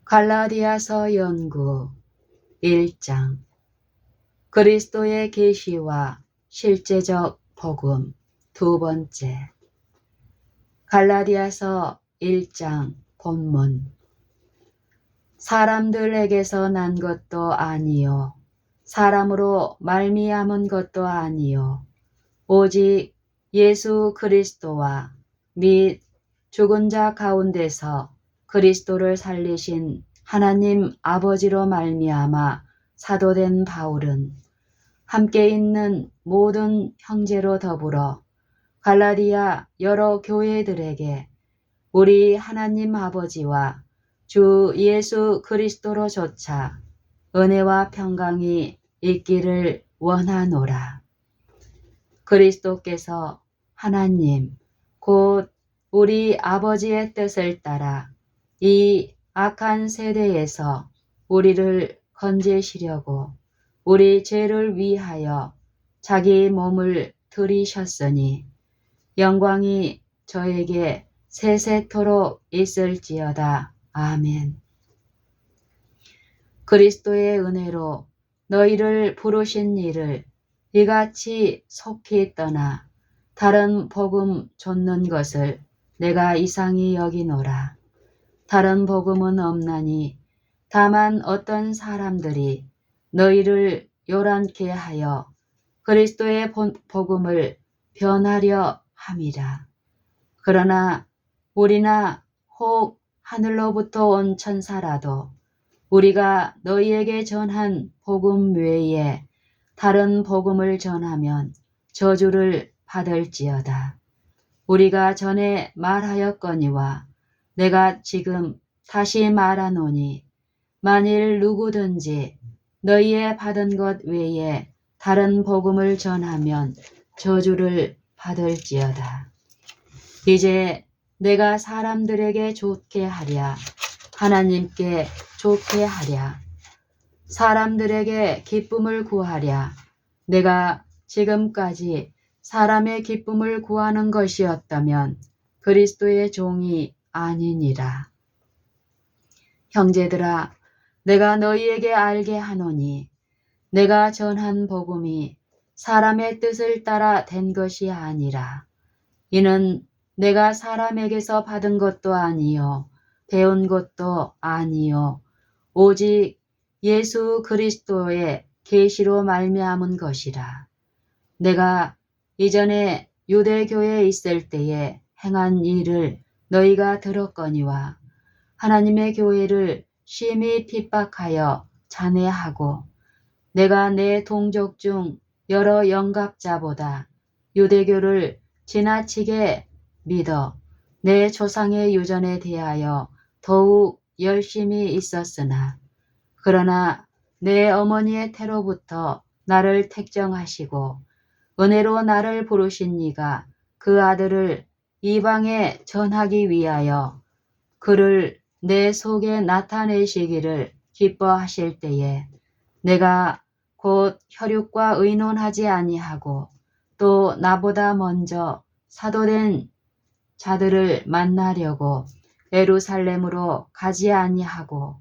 갈라디아서 연구 1장. 그리스도의 계시와 실제적 복음 두 번째. 갈라디아서 1장 본문. 사람들에게서 난 것도 아니요 사람으로 말미암은 것도 아니요 오직 예수 그리스도와 및 죽은 자 가운데서 그리스도를 살리신 하나님 아버지로 말미암아 사도된 바울은 함께 있는 모든 형제로 더불어 갈라디아 여러 교회들에게 우리 하나님 아버지와 주 예수 그리스도로조차 은혜와 평강이 있기를 원하노라. 그리스도께서 하나님 곧 우리 아버지의 뜻을 따라 이 악한 세대에서 우리를 건지시려고 우리 죄를 위하여 자기 몸을 들이셨으니 영광이 저에게 세세토록 있을지어다. 아멘. 그리스도의 은혜로 너희를 부르신 이를 이같이 속히 떠나 다른 복음 좇는 것을 내가 이상히 여기노라. 다른 복음은 없나니 다만 어떤 사람들이 너희를 요란케 하여 그리스도의 복음을 변하려 함이라. 그러나 우리나 혹 하늘로부터 온 천사라도 우리가 너희에게 전한 복음 외에 다른 복음을 전하면 저주를 받을지어다. 우리가 전에 말하였거니와 내가 지금 다시 말하노니 만일 누구든지 너희의 받은 것 외에 다른 복음을 전하면 저주를 받을지어다. 이제 내가 사람들에게 좋게 하랴 하나님께 좋게 하랴 사람들에게 기쁨을 구하랴 내가 지금까지 사람의 기쁨을 구하는 것이었다면 그리스도의 종이 아니니라. 형제들아, 내가 너희에게 알게 하노니 내가 전한 복음이 사람의 뜻을 따라 된 것이 아니라 이는 내가 사람에게서 받은 것도 아니요 배운 것도 아니요 오직 예수 그리스도의 계시로 말미암은 것이라. 내가 이전에 유대교에 있을 때에 행한 일을 너희가 들었거니와 하나님의 교회를 심히 핍박하여 잔해하고 내가 내 동족 중 여러 영갑자보다 유대교를 지나치게 믿어 내 조상의 유전에 대하여 더욱 열심히 있었으나 그러나 내 어머니의 태로부터 나를 택정하시고 은혜로 나를 부르신 이가 그 아들을 이방에 전하기 위하여 그를 내 속에 나타내시기를 기뻐하실 때에 내가 곧 혈육과 의논하지 아니하고 또 나보다 먼저 사도된 자들을 만나려고 예루살렘으로 가지 아니하고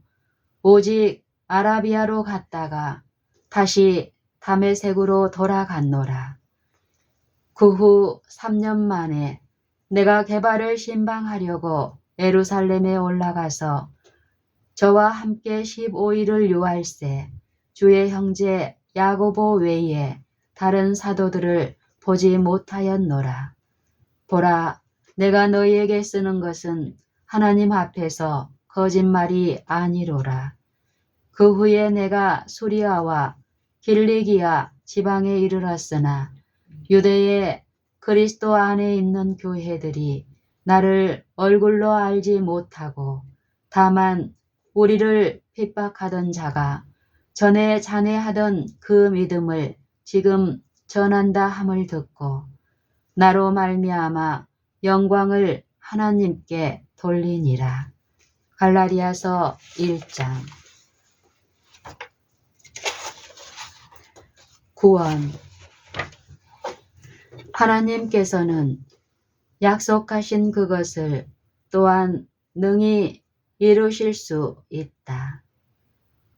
오직 아라비아로 갔다가 다시 다메섹으로 돌아갔노라. 그 후 3년 만에 내가 게바를 신방하려고 예루살렘에 올라가서 저와 함께 15일을 유할세 주의 형제 야고보 외에 다른 사도들을 보지 못하였노라. 보라, 내가 너희에게 쓰는 것은 하나님 앞에서 거짓말이 아니로라. 그 후에 내가 수리아와 길리기아 지방에 이르렀으나 유대의 그리스도 안에 있는 교회들이 나를 얼굴로 알지 못하고 다만 우리를 핍박하던 자가 전에 잔해하던 그 믿음을 지금 전한다 함을 듣고 나로 말미암아 영광을 하나님께 돌리니라. 갈라디아서 1장. 구원. 하나님께서는 약속하신 그것을 또한 능히 이루실 수 있다.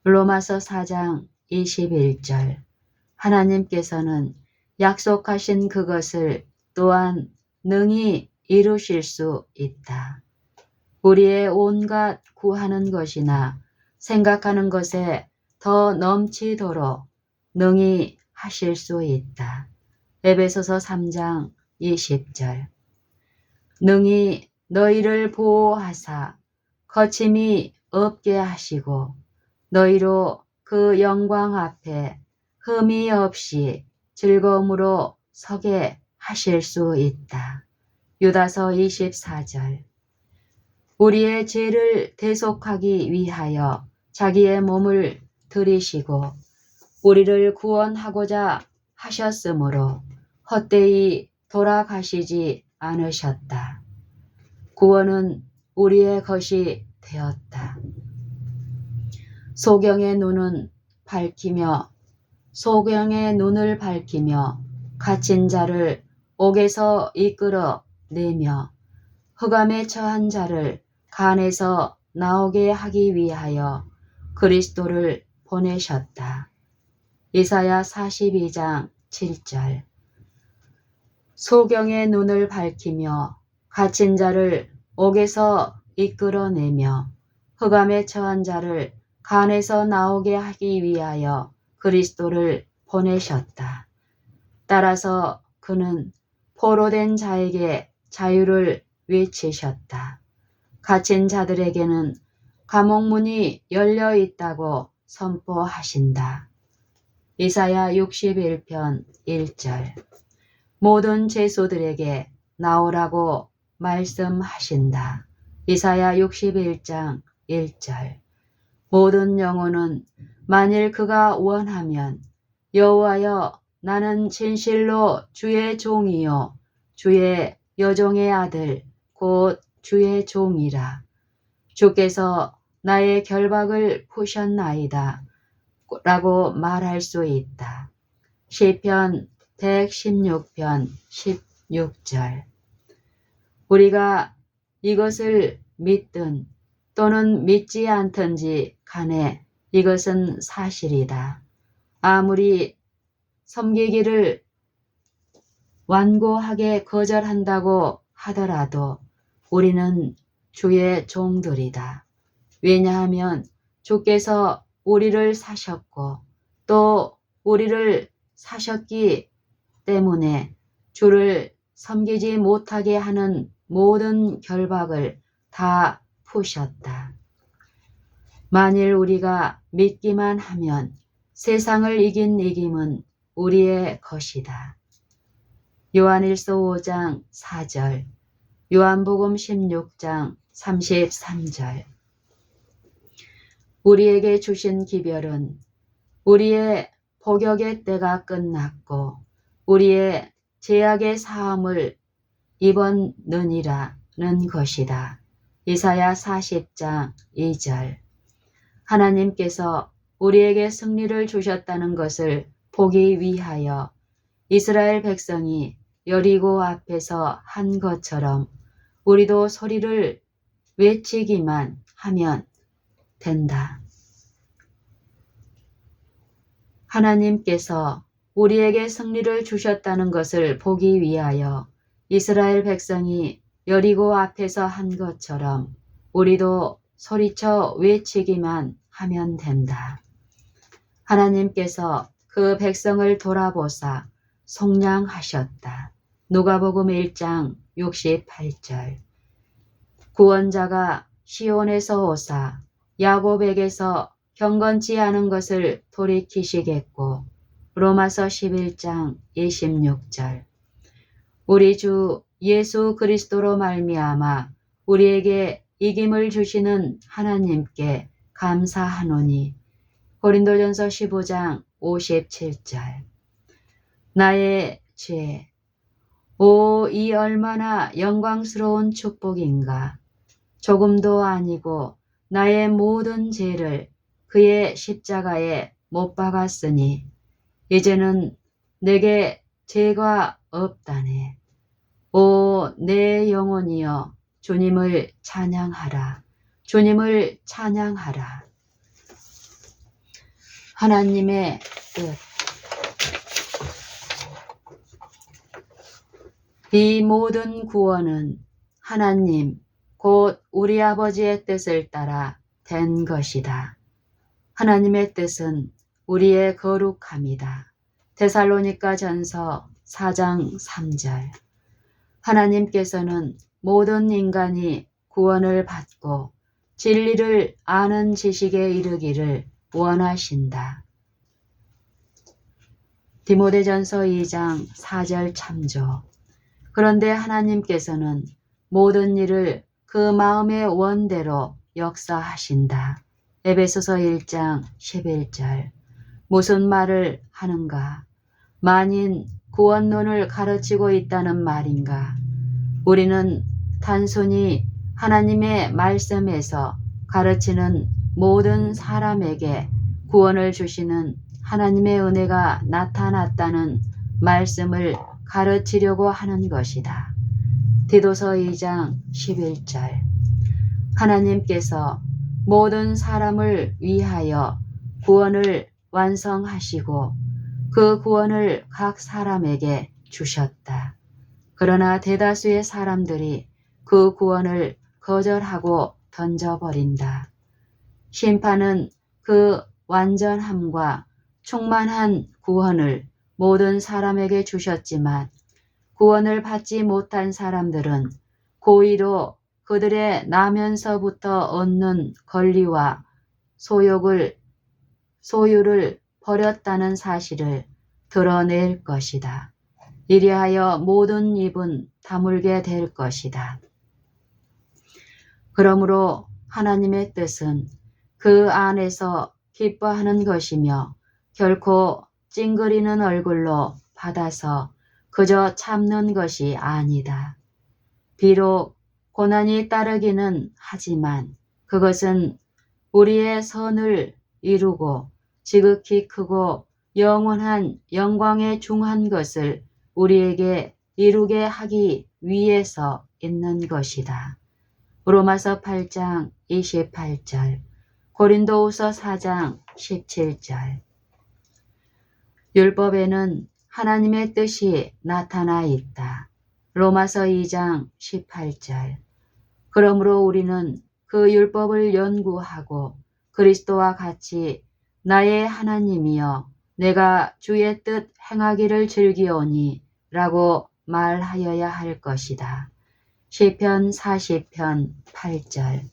로마서 4장 21절. 하나님께서는 약속하신 그것을 또한 능히 이루실 수 있다. 우리의 온갖 구하는 것이나 생각하는 것에 더 넘치도록 능히 하실 수 있다. 에베소서 3장 20절. 능히 너희를 보호하사 거침이 없게 하시고 너희로 그 영광 앞에 흠이 없이 즐거움으로 서게 하실 수 있다. 유다서 24절. 우리의 죄를 대속하기 위하여 자기의 몸을 들이시고 우리를 구원하고자 하셨으므로 헛되이 돌아가시지 않으셨다. 구원은 우리의 것이 되었다. 소경의 눈을 밝히며 갇힌 자를 옥에서 이끌어 내며 흑암에 처한 자를 간에서 나오게 하기 위하여 그리스도를 보내셨다. 이사야 42장 7절. 소경의 눈을 밝히며 갇힌 자를 옥에서 이끌어내며 흑암에 처한 자를 간에서 나오게 하기 위하여 그리스도를 보내셨다. 따라서 그는 포로된 자에게 자유를 외치셨다. 갇힌 자들에게는 감옥문이 열려 있다고 선포하신다. 이사야 61편 1절. 모든 죄수들에게 나오라고 말씀하신다. 이사야 61장 1절. 모든 영혼은 만일 그가 원하면 여호와여 나는 진실로 주의 종이요 주의 여종의 아들 곧 주의 종이라. 주께서 나의 결박을 푸셨나이다 라고 말할 수 있다. 시편 116편 16절. 우리가 이것을 믿든 또는 믿지 않든지 간에 이것은 사실이다. 아무리 섬기기를 완고하게 거절한다고 하더라도 우리는 주의 종들이다. 왜냐하면 주께서 우리를 사셨고 또 우리를 사셨기 때문에 주를 섬기지 못하게 하는 모든 결박을 다 푸셨다. 만일 우리가 믿기만 하면 세상을 이긴 이김은 우리의 것이다. 요한일서 5장 4절, 요한복음 16장 33절. 우리에게 주신 기별은 우리의 복역의 때가 끝났고 우리의 죄악의 사함을 입었느니라는 것이다. 이사야 40장 2절. 하나님께서 우리에게 승리를 주셨다는 것을 보기 위하여 이스라엘 백성이 여리고 앞에서 한 것처럼 우리도 소리를 외치기만 하면 된다. 하나님께서 우리에게 승리를 주셨다는 것을 보기 위하여 이스라엘 백성이 여리고 앞에서 한 것처럼 우리도 소리쳐 외치기만 하면 된다. 하나님께서 그 백성을 돌아보사 속량하셨다. 누가복음 1장 68절. 구원자가 시온에서 오사 야곱에게서 경건치 않은 것을 돌이키시겠고 로마서 11장 26절. 우리 주 예수 그리스도로 말미암아 우리에게 이김을 주시는 하나님께 감사하노니 고린도전서 15장 57절. 나의 죄, 오, 이 얼마나 영광스러운 축복인가. 조금도 아니고 나의 모든 죄를 그의 십자가에 못 박았으니 이제는 내게 죄가 없다네. 오, 내 영혼이여 주님을 찬양하라. 주님을 찬양하라. 하나님의 뜻. 이 모든 구원은 하나님 곧 우리 아버지의 뜻을 따라 된 것이다. 하나님의 뜻은 우리의 거룩함이다. 데살로니가 전서 4장 3절. 하나님께서는 모든 인간이 구원을 받고 진리를 아는 지식에 이르기를 원하신다. 디모데전서 2장 4절 참조. 그런데 하나님께서는 모든 일을 그 마음의 원대로 역사하신다. 에베소서 1장 11절. 무슨 말을 하는가? 만인 구원론을 가르치고 있다는 말인가? 우리는 단순히 하나님의 말씀에서 가르치는 모든 사람에게 구원을 주시는 하나님의 은혜가 나타났다는 말씀을 가르치려고 하는 것이다. 디도서 2장 11절. 하나님께서 모든 사람을 위하여 구원을 완성하시고 그 구원을 각 사람에게 주셨다. 그러나 대다수의 사람들이 그 구원을 거절하고 던져버린다. 심판은 그 완전함과 충만한 구원을 모든 사람에게 주셨지만 구원을 받지 못한 사람들은 고의로 그들의 나면서부터 얻는 권리와 소유를 버렸다는 사실을 드러낼 것이다. 이리하여 모든 입은 다물게 될 것이다. 그러므로 하나님의 뜻은 그 안에서 기뻐하는 것이며 결코 찡그리는 얼굴로 받아서 그저 참는 것이 아니다. 비록 고난이 따르기는 하지만 그것은 우리의 선을 이루고 지극히 크고 영원한 영광에 중한 것을 우리에게 이루게 하기 위해서 있는 것이다. 로마서 8장 28절, 고린도후서 4장 17절. 율법에는 하나님의 뜻이 나타나 있다. 로마서 2장 18절. 그러므로 우리는 그 율법을 연구하고 그리스도와 같이 나의 하나님이여 내가 주의 뜻 행하기를 즐기오니 라고 말하여야 할 것이다. 시편 40편 8절.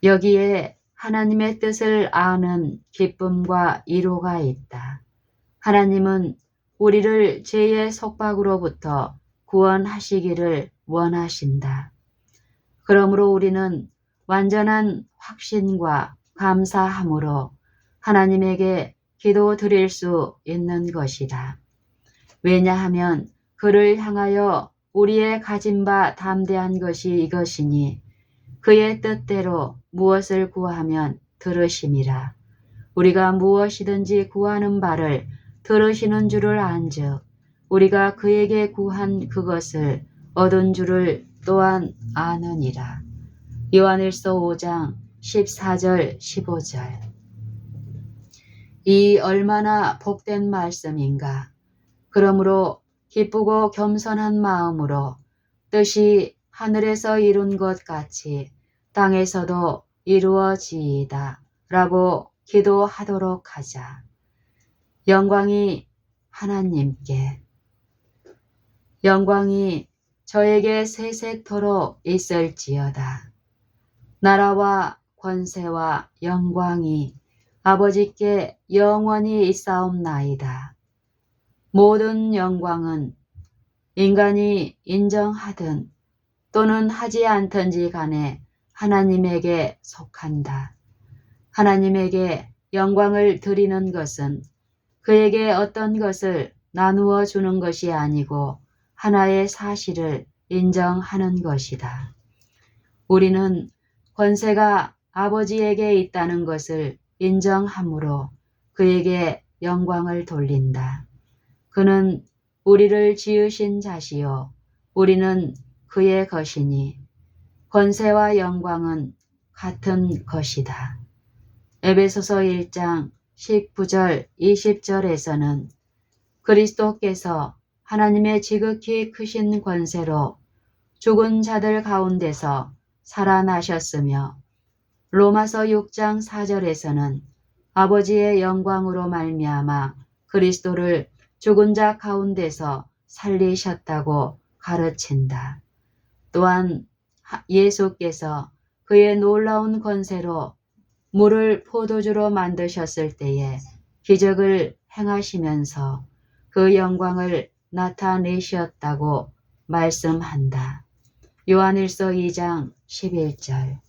여기에 하나님의 뜻을 아는 기쁨과 위로가 있다. 하나님은 우리를 죄의 속박으로부터 구원하시기를 원하신다. 그러므로 우리는 완전한 확신과 감사함으로 하나님에게 기도 드릴 수 있는 것이다. 왜냐하면 그를 향하여 우리의 가진 바 담대한 것이 이것이니 그의 뜻대로 무엇을 구하면 들으심이라. 우리가 무엇이든지 구하는 바를 들으시는 줄을 안즉 우리가 그에게 구한 그것을 얻은 줄을 또한 아느니라. 요한일서 5장 14절 15절. 이 얼마나 복된 말씀인가. 그러므로 기쁘고 겸손한 마음으로 뜻이 하늘에서 이룬 것 같이 땅에서도 이루어지이다 라고 기도하도록 하자. 영광이 하나님께, 영광이 저에게 세세토록 있을지어다. 나라와 권세와 영광이 아버지께 영원히 있사옵나이다. 모든 영광은 인간이 인정하든 또는 하지 않든지 간에 하나님에게 속한다. 하나님에게 영광을 드리는 것은 그에게 어떤 것을 나누어 주는 것이 아니고 하나의 사실을 인정하는 것이다. 우리는 권세가 아버지에게 있다는 것을 인정하므로 그에게 영광을 돌린다. 그는 우리를 지으신 자시요 우리는 그의 것이니 권세와 영광은 같은 것이다. 에베소서 1장 19절 20절에서는 그리스도께서 하나님의 지극히 크신 권세로 죽은 자들 가운데서 살아나셨으며 로마서 6장 4절에서는 아버지의 영광으로 말미암아 그리스도를 죽은 자 가운데서 살리셨다고 가르친다. 또한 예수께서 그의 놀라운 권세로 물을 포도주로 만드셨을 때에 기적을 행하시면서 그 영광을 나타내셨다고 말씀한다. 요한일서 2장 11절.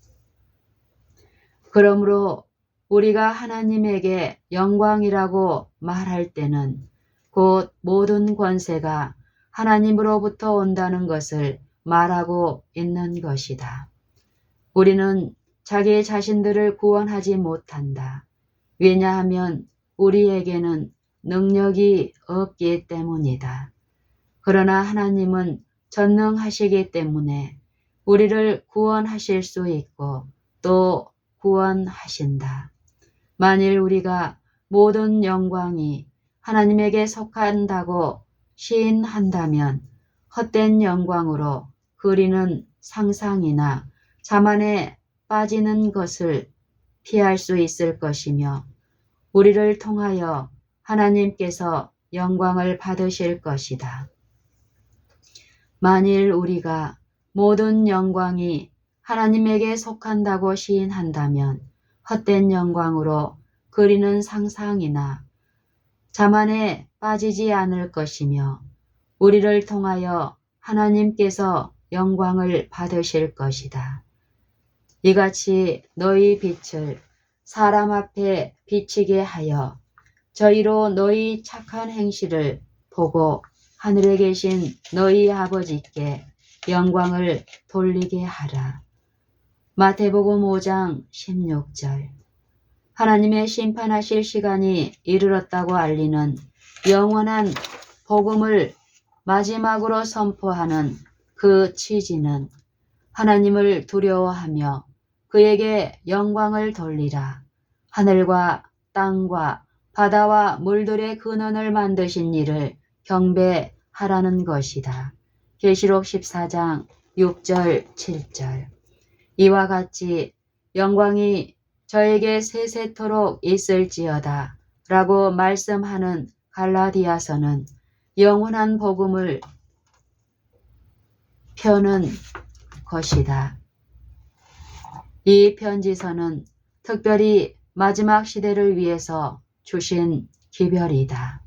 그러므로 우리가 하나님에게 영광이라고 말할 때는 곧 모든 권세가 하나님으로부터 온다는 것을 말하고 있는 것이다. 우리는 자기 자신들을 구원하지 못한다. 왜냐하면 우리에게는 능력이 없기 때문이다. 그러나 하나님은 전능하시기 때문에 우리를 구원하실 수 있고 또 구원하신다. 만일 우리가 모든 영광이 하나님에게 속한다고 시인한다면 헛된 영광으로 그리는 상상이나 자만에 빠지는 것을 피할 수 있을 것이며 우리를 통하여 하나님께서 영광을 받으실 것이다. 만일 우리가 모든 영광이 하나님에게 속한다고 시인한다면 헛된 영광으로 그리는 상상이나 자만에 빠지지 않을 것이며 우리를 통하여 하나님께서 영광을 받으실 것이다. 이같이 너희 빛을 사람 앞에 비치게 하여 저희로 너희 착한 행실을 보고 하늘에 계신 너희 아버지께 영광을 돌리게 하라. 마태복음 5장 16절. 하나님의 심판하실 시간이 이르렀다고 알리는 영원한 복음을 마지막으로 선포하는 그 취지는 하나님을 두려워하며 그에게 영광을 돌리라. 하늘과 땅과 바다와 물들의 근원을 만드신 이를 경배하라는 것이다. 계시록 14장 6절 7절. 이와 같이 영광이 저에게 세세토록 있을지어다 라고 말씀하는 갈라디아서는 영원한 복음을 펴는 것이다. 이 편지서는 특별히 마지막 시대를 위해서 주신 기별이다.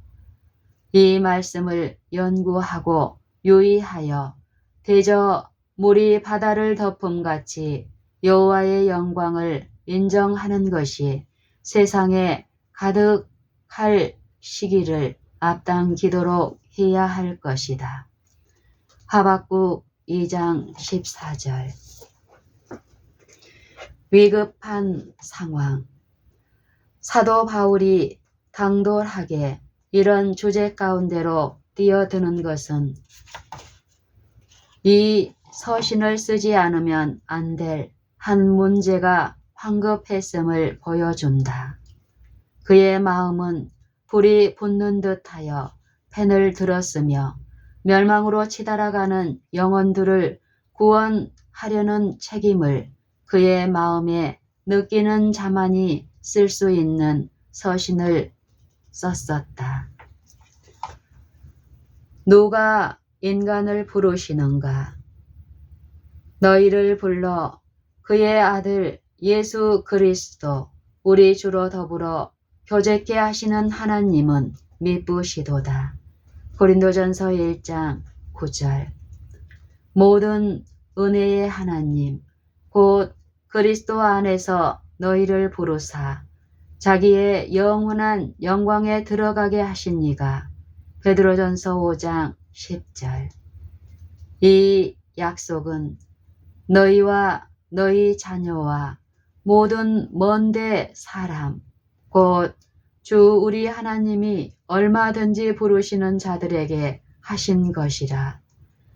이 말씀을 연구하고 유의하여 대저 물이 바다를 덮음같이 여호와의 영광을 인정하는 것이 세상에 가득할 시기를 앞당기도록 해야 할 것이다. 하박국 2장 14절. 위급한 상황. 사도 바울이 당돌하게 이런 주제 가운데로 뛰어드는 것은 이 서신을 쓰지 않으면 안 될 한 문제가 황급했음을 보여준다. 그의 마음은 불이 붙는 듯하여 펜을 들었으며 멸망으로 치달아가는 영혼들을 구원하려는 책임을 그의 마음에 느끼는 자만이 쓸 수 있는 서신을 썼었다. 누가 인간을 부르시는가? 너희를 불러 그의 아들 예수 그리스도 우리 주로 더불어 교제케 하시는 하나님은 미쁘시도다. 고린도전서 1장 9절. 모든 은혜의 하나님 곧 그리스도 안에서 너희를 부르사 자기의 영원한 영광에 들어가게 하신 이가 베드로전서 5장 10절. 이 약속은 너희와 너희 자녀와 모든 먼데 사람 곧 주 우리 하나님이 얼마든지 부르시는 자들에게 하신 것이라.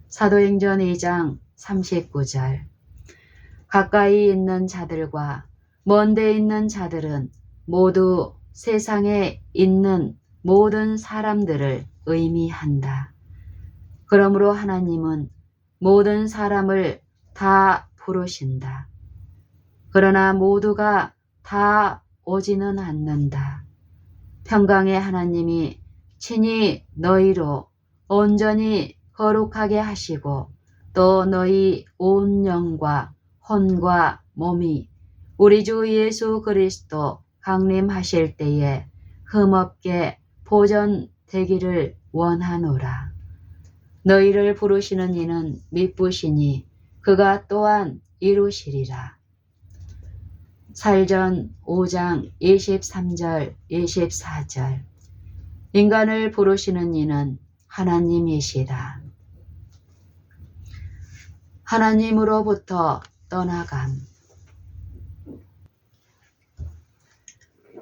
사도행전 2장 39절. 가까이 있는 자들과 먼데 있는 자들은 모두 세상에 있는 모든 사람들을 의미한다. 그러므로 하나님은 모든 사람을 다 부르신다. 그러나 모두가 다 오지는 않는다. 평강의 하나님이 친히 너희로 온전히 거룩하게 하시고 또 너희 온 영과 혼과 몸이 우리 주 예수 그리스도 강림하실 때에 흠없게 보존되기를 원하노라. 너희를 부르시는 이는 미쁘시니 그가 또한 이루시리라. 살전 5장 23절 24절. 인간을 부르시는 이는 하나님이시다. 하나님으로부터 떠나감.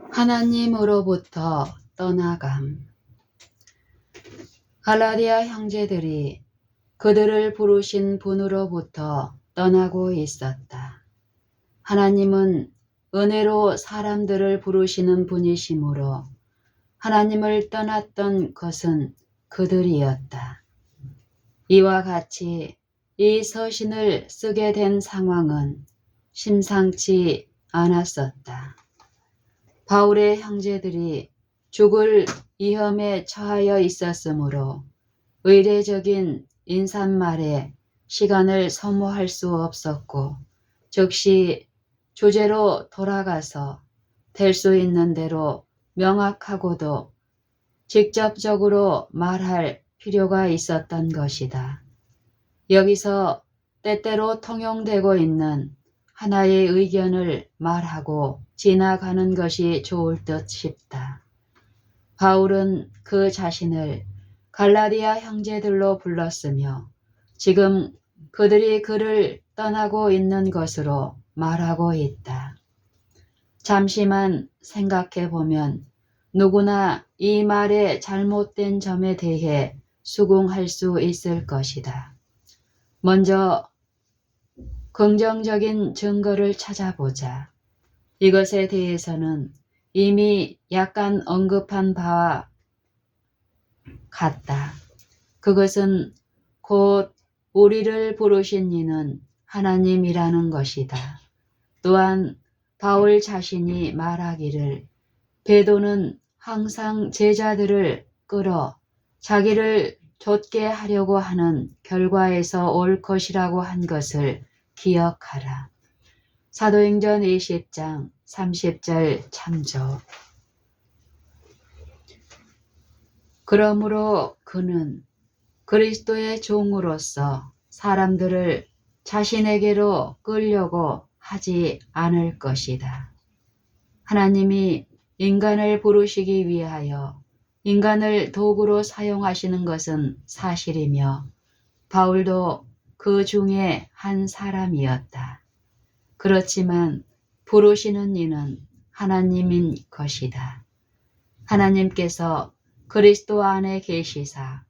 하나님으로부터 떠나감. 갈라디아 형제들이 그들을 부르신 분으로부터 떠나고 있었다. 하나님은 은혜로 사람들을 부르시는 분이시므로 하나님을 떠났던 것은 그들이었다. 이와 같이 이 서신을 쓰게 된 상황은 심상치 않았었다. 바울의 형제들이 죽을 위험에 처하여 있었으므로 의례적인 인사말에 시간을 소모할 수 없었고 즉시 주제로 돌아가서 될 수 있는 대로 명확하고도 직접적으로 말할 필요가 있었던 것이다. 여기서 때때로 통용되고 있는 하나의 의견을 말하고 지나가는 것이 좋을 듯 싶다. 바울은 그 자신을 갈라디아 형제들로 불렀으며 지금 그들이 그를 떠나고 있는 것으로 말하고 있다. 잠시만 생각해 보면 누구나 이 말의 잘못된 점에 대해 수긍할 수 있을 것이다. 먼저 긍정적인 증거를 찾아보자. 이것에 대해서는 이미 약간 언급한 바와 같다. 그것은 곧 우리를 부르신 이는 하나님이라는 것이다. 또한 바울 자신이 말하기를 베드로는 항상 제자들을 끌어 자기를 좇게 하려고 하는 결과에서 올 것이라고 한 것을 기억하라. 사도행전 20장 30절 참조. 그러므로 그는 그리스도의 종으로서 사람들을 자신에게로 끌려고 하지 않을 것이다. 하나님이 인간을 부르시기 위하여 인간을 도구로 사용하시는 것은 사실이며 바울도 그 중에 한 사람이었다. 그렇지만 부르시는 이는 하나님인 것이다. 하나님께서 그리스도 안에 계시사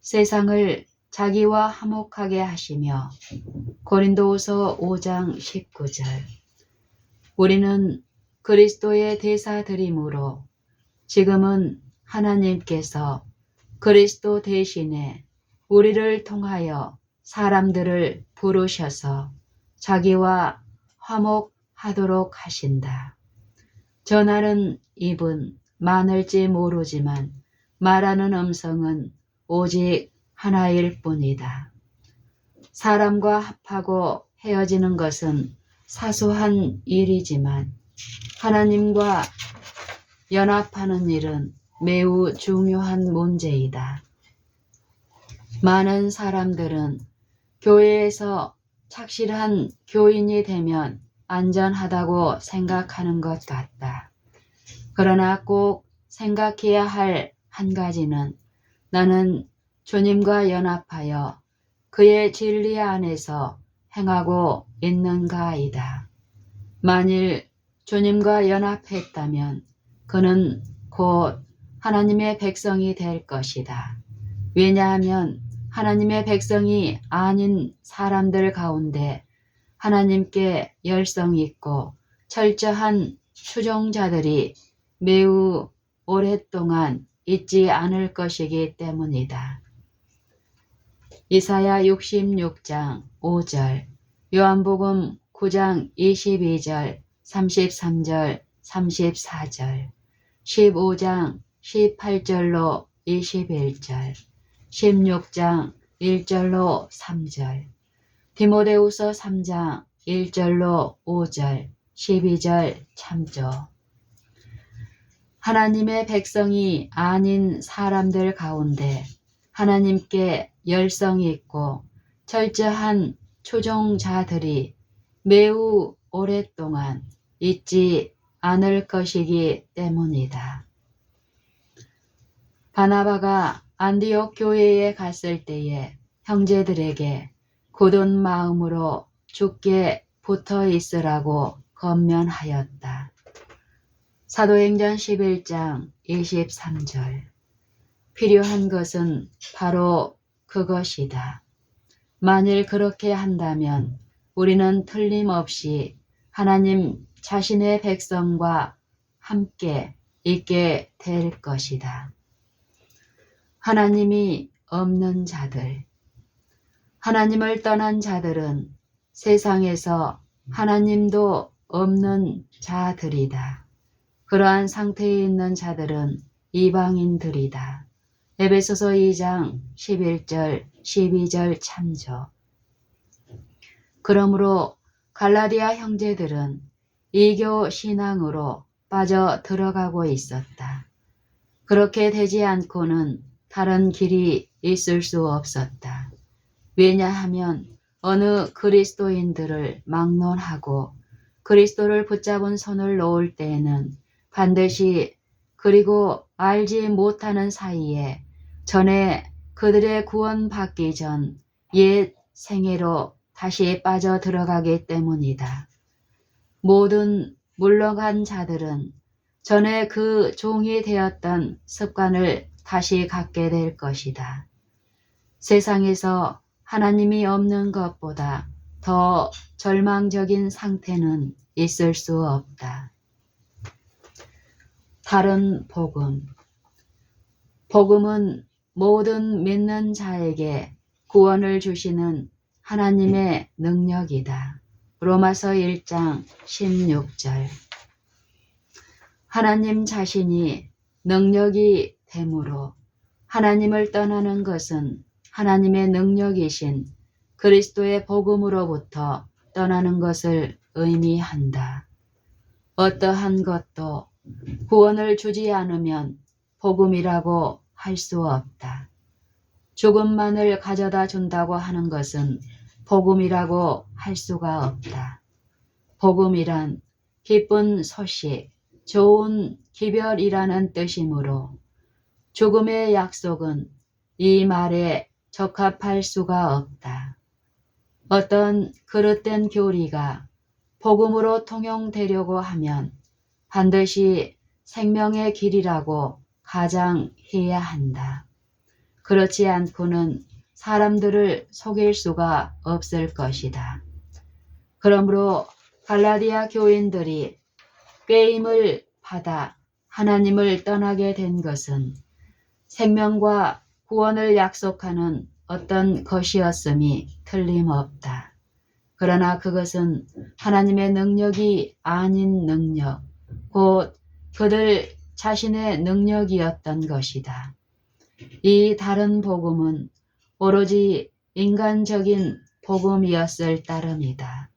세상을 자기와 화목하게 하시며 고린도후서 5장 19절. 우리는 그리스도의 대사드림으로 지금은 하나님께서 그리스도 대신에 우리를 통하여 사람들을 부르셔서 자기와 화목하도록 하신다. 전하는 입은 많을지 모르지만 말하는 음성은 오직 하나일 뿐이다. 사람과 합하고 헤어지는 것은 사소한 일이지만 하나님과 연합하는 일은 매우 중요한 문제이다. 많은 사람들은 교회에서 착실한 교인이 되면 안전하다고 생각하는 것 같다. 그러나 꼭 생각해야 할 한 가지는 나는 주님과 연합하여 그의 진리 안에서 행하고 있는가이다. 만일 주님과 연합했다면 그는 곧 하나님의 백성이 될 것이다. 왜냐하면 하나님의 백성이 아닌 사람들 가운데 하나님께 열성 있고 철저한 추종자들이 매우 오랫동안 있지 않을 것이기 때문이다. 이사야 66장 5절, 요한복음 9장 22절, 33절, 34절, 15장 18절로 21절, 16장 1절로 3절, 디모데후서 3장 1절로 5절, 12절 참조. 하나님의 백성이 아닌 사람들 가운데 하나님께 열성이 있고 철저한 추종자들이 매우 오랫동안 있지 않을 것이기 때문이다. 바나바가 안디옥 교회에 갔을 때에 형제들에게 굳은 마음으로 주께 붙어 있으라고 권면하였다. 사도행전 11장 23절. 필요한 것은 바로 그것이다. 만일 그렇게 한다면 우리는 틀림없이 하나님 자신의 백성과 함께 있게 될 것이다. 하나님이 없는 자들. 하나님을 떠난 자들은 세상에서 하나님도 없는 자들이다. 그러한 상태에 있는 자들은 이방인들이다. 에베소서 2장 11절 12절 참조. 그러므로 갈라디아 형제들은 이교 신앙으로 빠져 들어가고 있었다. 그렇게 되지 않고는 다른 길이 있을 수 없었다. 왜냐하면 어느 그리스도인들을 막론하고 그리스도를 붙잡은 손을 놓을 때에는 반드시 그리고 알지 못하는 사이에 전에 그들의 구원받기 전 옛 생애로 다시 빠져 들어가기 때문이다. 모든 물러간 자들은 전에 그 종이 되었던 습관을 다시 갖게 될 것이다. 세상에서 하나님이 없는 것보다 더 절망적인 상태는 있을 수 없다. 다른 복음. 복음은 모든 믿는 자에게 구원을 주시는 하나님의 능력이다. 로마서 1장 16절. 하나님 자신이 능력이 되므로 하나님을 떠나는 것은 하나님의 능력이신 그리스도의 복음으로부터 떠나는 것을 의미한다. 어떠한 것도 구원을 주지 않으면 복음이라고 할 수 없다. 죽음만을 가져다 준다고 하는 것은 복음이라고 할 수가 없다. 복음이란 기쁜 소식, 좋은 기별이라는 뜻이므로 죽음의 약속은 이 말에 적합할 수가 없다. 어떤 그릇된 교리가 복음으로 통용되려고 하면 반드시 생명의 길이라고 가장해야 한다. 그렇지 않고는 사람들을 속일 수가 없을 것이다. 그러므로 갈라디아 교인들이 꾀임을 받아 하나님을 떠나게 된 것은 생명과 구원을 약속하는 어떤 것이었음이 틀림없다. 그러나 그것은 하나님의 능력이 아닌 능력, 곧 그들 자신의 능력이었던 것이다. 이 다른 복음은 오로지 인간적인 복음이었을 따름이다.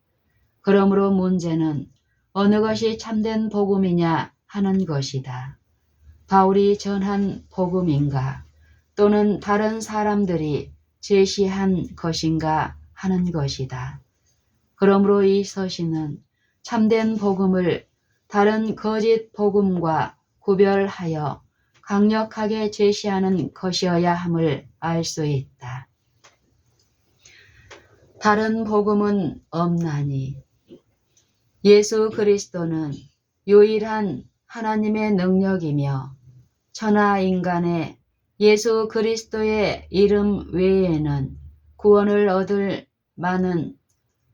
그러므로 문제는 어느 것이 참된 복음이냐 하는 것이다. 바울이 전한 복음인가 또는 다른 사람들이 제시한 것인가 하는 것이다. 그러므로 이 서신은 참된 복음을 다른 거짓 복음과 구별하여 강력하게 제시하는 것이어야 함을 알 수 있다. 다른 복음은 없나니 예수 그리스도는 유일한 하나님의 능력이며 천하 인간의 예수 그리스도의 이름 외에는 구원을 얻을 만한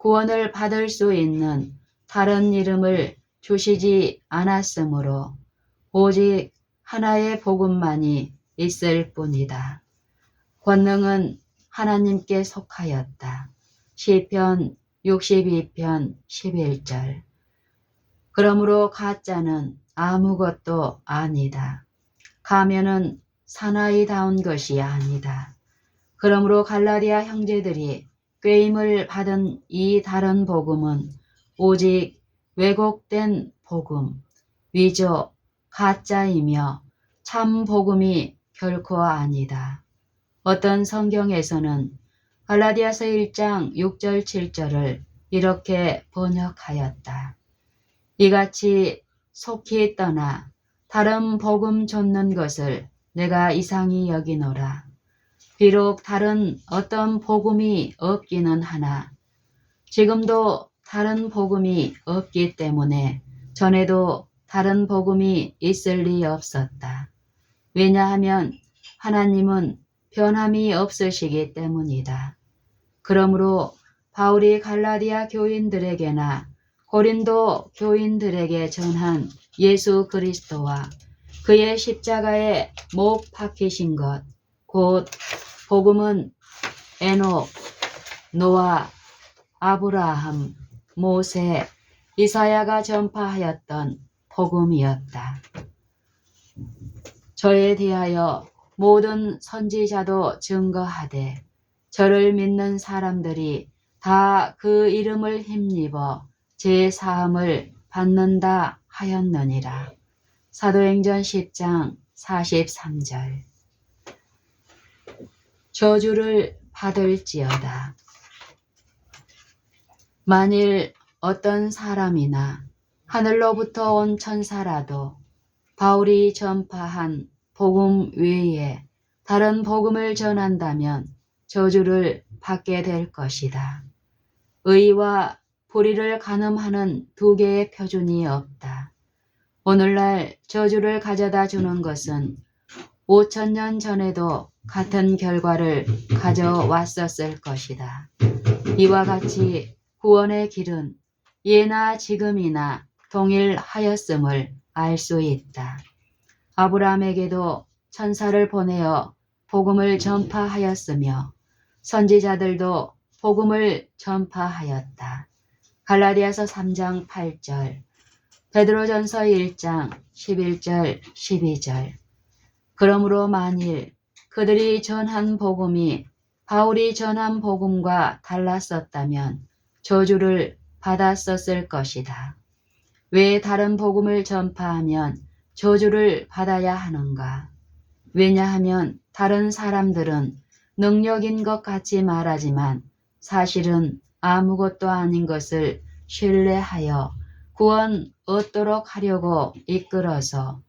구원을 받을 수 있는 다른 이름을 주시지 않았으므로 오직 하나의 복음만이 있을 뿐이다. 권능은 하나님께 속하였다. 시편 62편 11절. 그러므로 가짜는 아무것도 아니다. 가면은 사나이다운 것이 아니다. 그러므로 갈라디아 형제들이 꾀임을 받은 이 다른 복음은 오직 왜곡된 복음, 위조, 가짜이며 참 복음이 결코 아니다. 어떤 성경에서는 갈라디아서 1장 6절 7절을 이렇게 번역하였다. 이같이 속히 떠나 다른 복음 좇는 것을 내가 이상히 여기노라. 비록 다른 어떤 복음이 없기는 하나 지금도 다른 복음이 없기 때문에 전에도 다른 복음이 있을 리 없었다. 왜냐하면 하나님은 변함이 없으시기 때문이다. 그러므로 바울이 갈라디아 교인들에게나 고린도 교인들에게 전한 예수 그리스도와 그의 십자가에 못 박히신 것, 곧 복음은 에녹, 노아, 아브라함, 모세, 이사야가 전파하였던 복음이었다. 저에 대하여 모든 선지자도 증거하되 저를 믿는 사람들이 다 그 이름을 힘입어 제 사함을 받는다 하였느니라. 사도행전 10장 43절. 저주를 받을지어다. 만일 어떤 사람이나 하늘로부터 온 천사라도 바울이 전파한 복음 외에 다른 복음을 전한다면 저주를 받게 될 것이다. 의와 불의를 가늠하는 두 개의 표준이 없다. 오늘날 저주를 가져다 주는 것은 5,000년 전에도 같은 결과를 가져왔었을 것이다. 이와 같이 구원의 길은 예나 지금이나 동일하였음을 알 수 있다. 아브라함에게도 천사를 보내어 복음을 전파하였으며 선지자들도 복음을 전파하였다. 갈라디아서 3장 8절, 베드로전서 1장 11절 12절. 그러므로 만일 그들이 전한 복음이 바울이 전한 복음과 달랐었다면 저주를 받았었을 것이다. 왜 다른 복음을 전파하면 저주를 받아야 하는가? 왜냐하면 다른 사람들은 능력인 것 같이 말하지만 사실은 아무것도 아닌 것을 신뢰하여 구원 얻도록 하려고 이끌어서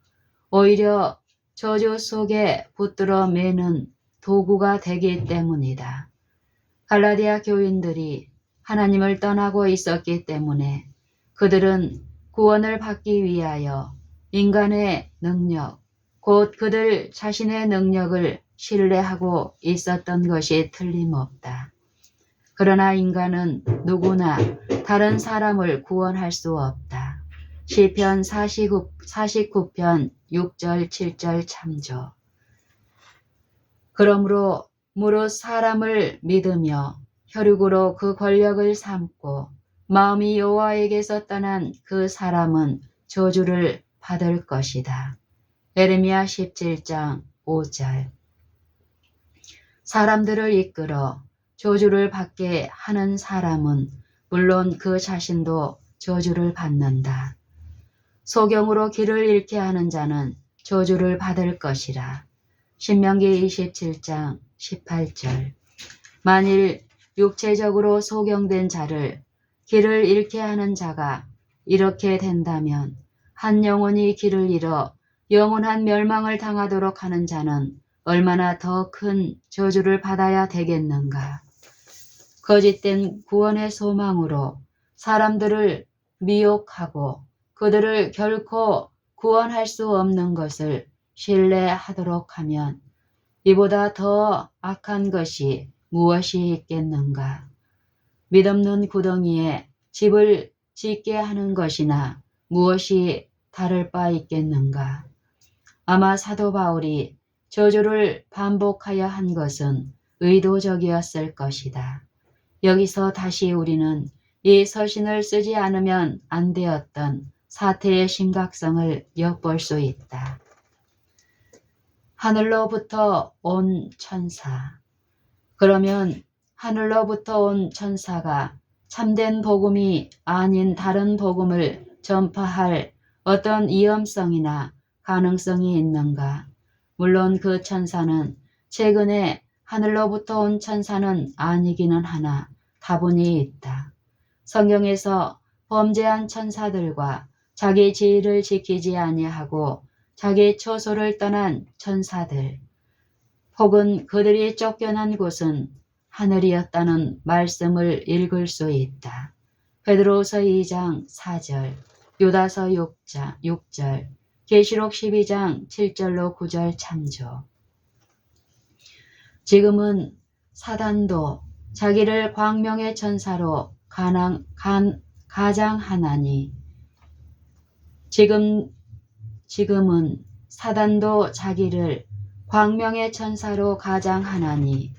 오히려 저주 속에 붙들어 매는 도구가 되기 때문이다. 갈라디아 교인들이 하나님을 떠나고 있었기 때문에 그들은 구원을 받기 위하여 인간의 능력, 곧 그들 자신의 능력을 신뢰하고 있었던 것이 틀림없다. 그러나 인간은 누구나 다른 사람을 구원할 수 없다. 시편 49편 6절 7절 참조. 그러므로 무릇 사람을 믿으며 혈육으로 그 권력을 삼고 마음이 여호와에게서 떠난 그 사람은 저주를 받을 것이다. 에레미야 17장 5절. 사람들을 이끌어 저주를 받게 하는 사람은 물론 그 자신도 저주를 받는다. 소경으로 길을 잃게 하는 자는 저주를 받을 것이라. 신명기 27장 18절. 만일 육체적으로 소경된 자를 길을 잃게 하는 자가 이렇게 된다면 한 영혼이 길을 잃어 영원한 멸망을 당하도록 하는 자는 얼마나 더 큰 저주를 받아야 되겠는가. 거짓된 구원의 소망으로 사람들을 미혹하고 그들을 결코 구원할 수 없는 것을 신뢰하도록 하면 이보다 더 악한 것이 무엇이 있겠는가. 믿없는 구덩이에 집을 짓게 하는 것이나 무엇이 다를 바 있겠는가. 아마 사도 바울이 저주를 반복하여 한 것은 의도적이었을 것이다. 여기서 다시 우리는 이 서신을 쓰지 않으면 안 되었던 사태의 심각성을 엿볼 수 있다. 하늘로부터 온 천사. 그러면 하늘로부터 온 천사가 참된 복음이 아닌 다른 복음을 전파할 어떤 위험성이나 가능성이 있는가? 물론 그 천사는 최근에 하늘로부터 온 천사는 아니기는 하나 다분히 있다. 성경에서 범죄한 천사들과 자기 지위를 지키지 아니하고 자기 처소를 떠난 천사들, 혹은 그들이 쫓겨난 곳은 하늘이었다는 말씀을 읽을 수 있다. 베드로후서 2장 4절, 유다서 6절, 계시록 12장 7절로 9절 참조. 지금은 사단도 자기를 광명의 천사로 가장하나니 지금은 사단도 자기를 광명의 천사로 가장하나니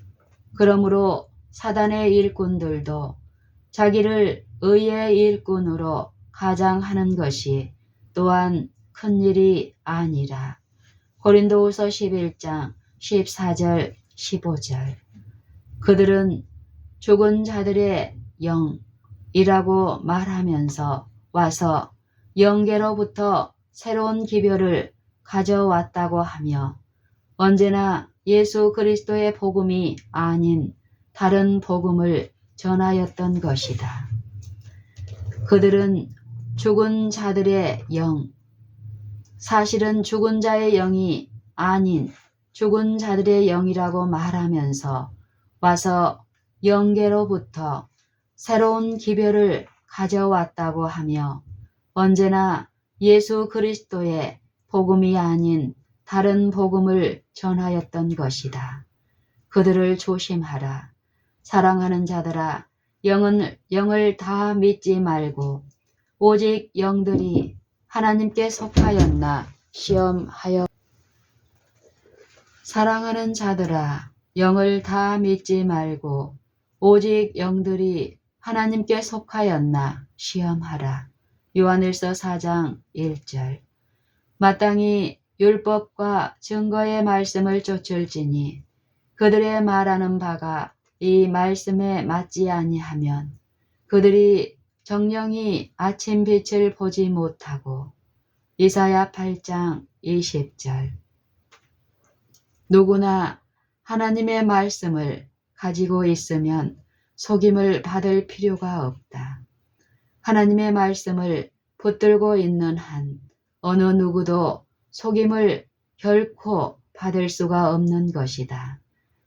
그러므로 사단의 일꾼들도 자기를 의의 일꾼으로 가장하는 것이 또한 큰일이 아니라. 고린도후서 11장 14절 15절. 그들은 죽은 자들의 영이라고 말하면서 와서 영계로부터 새로운 기별을 가져왔다고 하며 언제나 예수 그리스도의 복음이 아닌 다른 복음을 전하였던 것이다. 그들은 죽은 자들의 영, 사실은 죽은 자의 영이 아닌 죽은 자들의 영이라고 말하면서 와서 영계로부터 새로운 기별을 가져왔다고 하며 언제나 예수 그리스도의 복음이 아닌 다른 복음을 전하였던 것이다. 그들을 조심하라. 사랑하는 자들아, 영을 다 믿지 말고 오직 영들이 하나님께 속하였나 시험하여. 사랑하는 자들아, 영을 다 믿지 말고 오직 영들이 하나님께 속하였나 시험하라. 요한일서 4장 1절. 마땅히 율법과 증거의 말씀을 쫓을지니 그들의 말하는 바가 이 말씀에 맞지 아니하면 그들이 정령이 아침 빛을 보지 못하고. 이사야 8장 20절. 누구나 하나님의 말씀을 가지고 있으면 속임을 받을 필요가 없다. 하나님의 말씀을 붙들고 있는 한 어느 누구도 속임을 결코 받을 수가 없는 것이다.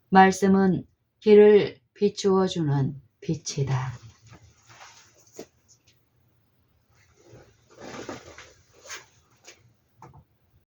말씀은 길을 비추어 주는 빛이다.